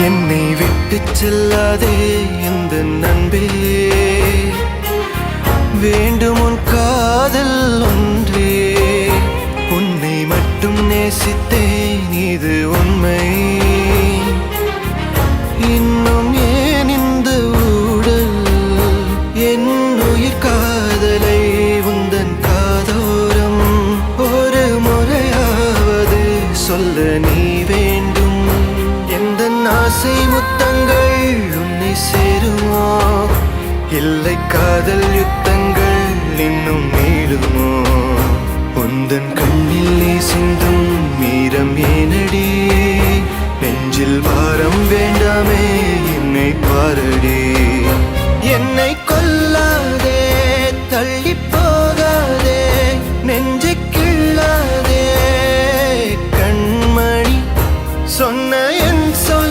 என்னை விட்டு செல்லாதே இந்த நண்பே, வேண்டும் உன் காதல் ஒன்றே. உன்னை மட்டும் நேசித்தேன், இது உண்மை. இன்னும் ஏன் இந்த ஊடல்? என் உயிர் காதலை உந்தன் காதோரம் ஒரு முறையாவது சொல்ல நீ வேண்டும். எந்த ஆசை முத்தங்கள் உன்னை சேருமோ, இல்லை காதல் யுத்தங்கள் இன்னும் நீளுமோ? உந்தன் கண்ணில் நீ சிந்தும் மீரம் ஏனடி? நெஞ்சில் பாரம் வேண்டாமே, என்னை பாரடி. என்னை